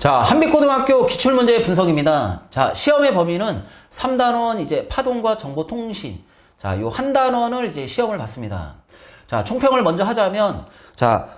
자, 한빛고등학교 기출문제 분석입니다. 자, 시험의 범위는 3단원 이제 파동과 정보통신. 자, 요 한 단원을 이제 시험을 봤습니다. 자, 총평을 먼저 하자면, 자,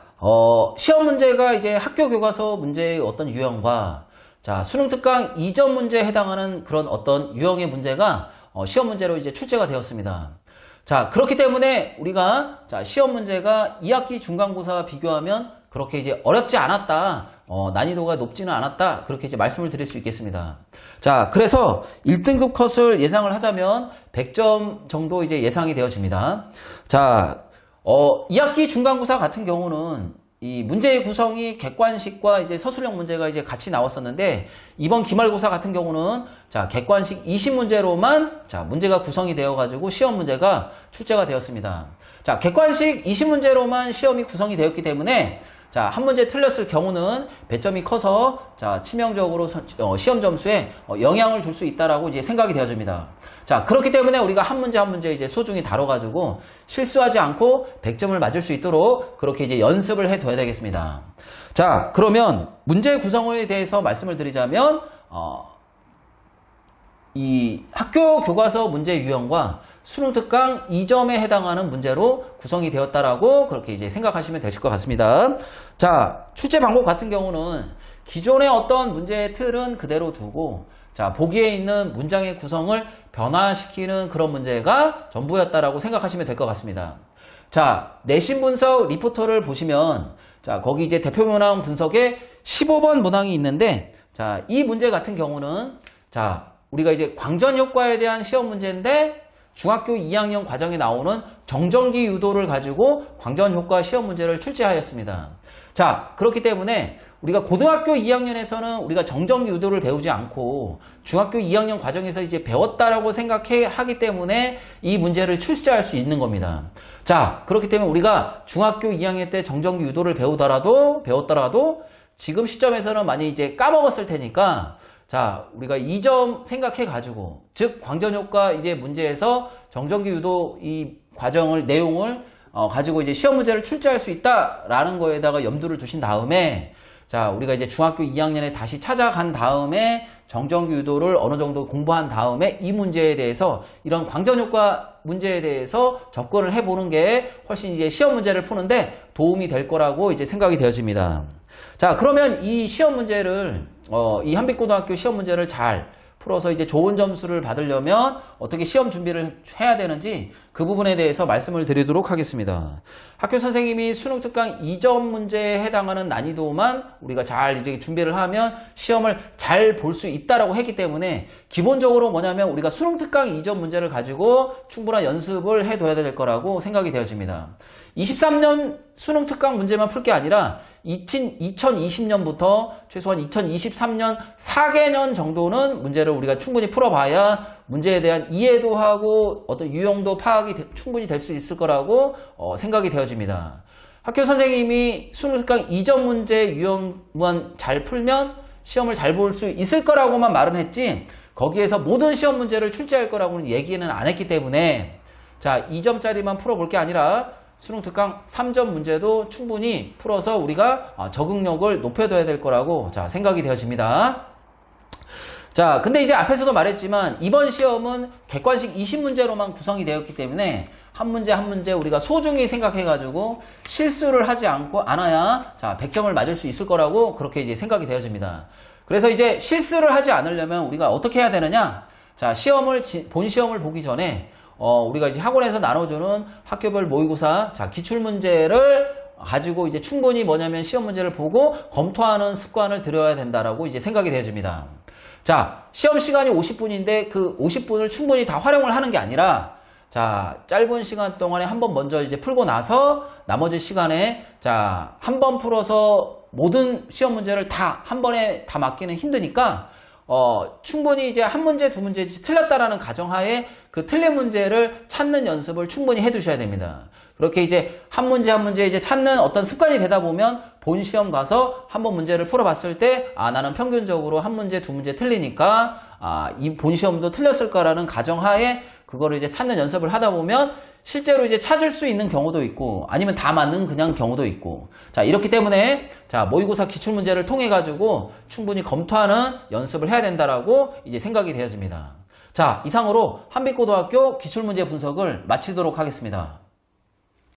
시험 문제가 이제 학교 교과서 문제의 어떤 유형과, 자, 수능 특강 이전 문제에 해당하는 그런 어떤 유형의 문제가 시험 문제로 이제 출제가 되었습니다. 자, 그렇기 때문에 우리가, 자, 시험 문제가 2학기 중간고사와 비교하면 그렇게 이제 어렵지 않았다. 난이도가 높지는 않았다. 그렇게 이제 말씀을 드릴 수 있겠습니다. 자, 그래서 1등급 컷을 예상을 하자면 100점 정도 이제 예상이 되어집니다. 자, 2학기 중간고사 같은 경우는 이 문제의 구성이 객관식과 이제 서술형 문제가 이제 같이 나왔었는데, 이번 기말고사 같은 경우는 자, 객관식 20문제로만 자, 문제가 구성이 되어 가지고 시험 문제가 출제가 되었습니다. 자, 객관식 20문제로만 시험이 구성이 되었기 때문에 자, 한 문제 틀렸을 경우는 배점이 커서 자, 치명적으로 시험 점수에 영향을 줄 수 있다라고 이제 생각이 되어집니다. 자, 그렇기 때문에 우리가 한 문제 이제 소중히 다뤄가지고 실수하지 않고 100점을 맞을 수 있도록 그렇게 이제 연습을 해둬야 되겠습니다. 자, 그러면 문제 구성에 대해서 말씀을 드리자면, 이 학교 교과서 문제 유형과 수능 특강 2점에 해당하는 문제로 구성이 되었다라고 그렇게 이제 생각하시면 되실 것 같습니다. 자, 출제 방법 같은 경우는 기존의 어떤 문제의 틀은 그대로 두고, 자, 보기에 있는 문장의 구성을 변화시키는 그런 문제가 전부였다라고 생각하시면 될 것 같습니다. 자, 내신 분석 리포터를 보시면, 자, 거기 이제 대표 문항 분석에 15번 문항이 있는데, 자, 이 문제 같은 경우는, 자, 우리가 이제 광전 효과에 대한 시험 문제인데, 중학교 2학년 과정에 나오는 정전기 유도를 가지고 광전 효과 시험 문제를 출제하였습니다. 자, 그렇기 때문에 우리가 고등학교 2학년에서는 우리가 정전기 유도를 배우지 않고 중학교 2학년 과정에서 이제 배웠다라고 하기 때문에 이 문제를 출제할 수 있는 겁니다. 자, 그렇기 때문에 우리가 중학교 2학년 때 정전기 유도를 배웠더라도 지금 시점에서는 많이 이제 까먹었을 테니까, 자, 우리가 이 점 생각해가지고, 즉, 광전효과 이제 문제에서 정전기 유도 이 과정을, 내용을, 가지고 이제 시험 문제를 출제할 수 있다라는 거에다가 염두를 두신 다음에, 자, 우리가 이제 중학교 2학년에 다시 찾아간 다음에 정전기 유도를 어느 정도 공부한 다음에 이 문제에 대해서, 이런 광전효과 문제에 대해서 접근을 해보는 게 훨씬 이제 시험 문제를 푸는데 도움이 될 거라고 이제 생각이 되어집니다. 자, 그러면 이 시험 문제를, 이 한빛고등학교 시험 문제를 잘 풀어서 이제 좋은 점수를 받으려면 어떻게 시험 준비를 해야 되는지 그 부분에 대해서 말씀을 드리도록 하겠습니다. 학교 선생님이 수능 특강 2점 문제에 해당하는 난이도만 우리가 잘 이제 준비를 하면 시험을 잘 볼 수 있다라고 했기 때문에, 기본적으로 뭐냐면 우리가 수능 특강 2점 문제를 가지고 충분한 연습을 해둬야 될 거라고 생각이 되어집니다. 23년 수능 특강 문제만 풀 게 아니라 2020년부터 최소한 2023년 4개년 정도는 문제를 우리가 충분히 풀어봐야 문제에 대한 이해도 하고 어떤 유형도 파악이 충분히 될 수 있을 거라고 생각이 되어집니다. 학교 선생님이 수능 특강 2점 문제 유형만 잘 풀면 시험을 잘 볼 수 있을 거라고만 말은 했지, 거기에서 모든 시험 문제를 출제할 거라고는 얘기는 안 했기 때문에, 자, 2점짜리만 풀어볼 게 아니라 수능 특강 3점 문제도 충분히 풀어서 우리가 적응력을 높여둬야 될 거라고 자, 생각이 되어집니다. 자, 근데 이제 앞에서도 말했지만 이번 시험은 객관식 20문제로만 구성이 되었기 때문에 한 문제 우리가 소중히 생각해가지고 실수를 하지 않아야 자, 100점을 맞을 수 있을 거라고 그렇게 이제 생각이 되어집니다. 그래서 이제 실수를 하지 않으려면 우리가 어떻게 해야 되느냐? 자, 본 시험을 보기 전에 우리가 이제 학원에서 나눠주는 학교별 모의고사, 자, 기출문제를 가지고 이제 충분히 뭐냐면 시험 문제를 보고 검토하는 습관을 들여야 된다라고 이제 생각이 되어집니다. 자, 시험 시간이 50분인데 그 50분을 충분히 다 활용을 하는 게 아니라, 자, 짧은 시간 동안에 한번 먼저 이제 풀고 나서 나머지 시간에 자, 한 번 풀어서 모든 시험 문제를 다 한 번에 다 맞기는 힘드니까 충분히 이제 한 문제, 두 문제 틀렸다라는 가정하에 그 틀린 문제를 찾는 연습을 충분히 해두셔야 됩니다. 그렇게 이제 한 문제 이제 찾는 어떤 습관이 되다 보면 본 시험 가서 한번 문제를 풀어봤을 때, 나는 평균적으로 한 문제, 두 문제 틀리니까, 이 본 시험도 틀렸을 거라는 가정하에 그거를 이제 찾는 연습을 하다 보면 실제로 이제 찾을 수 있는 경우도 있고 아니면 다 맞는 그냥 경우도 있고 자 이렇기 때문에 자 모의고사 기출문제를 통해 가지고 충분히 검토하는 연습을 해야 된다라고 이제 생각이 되어집니다. 자 이상으로 한빛고등학교 기출문제 분석을 마치도록 하겠습니다.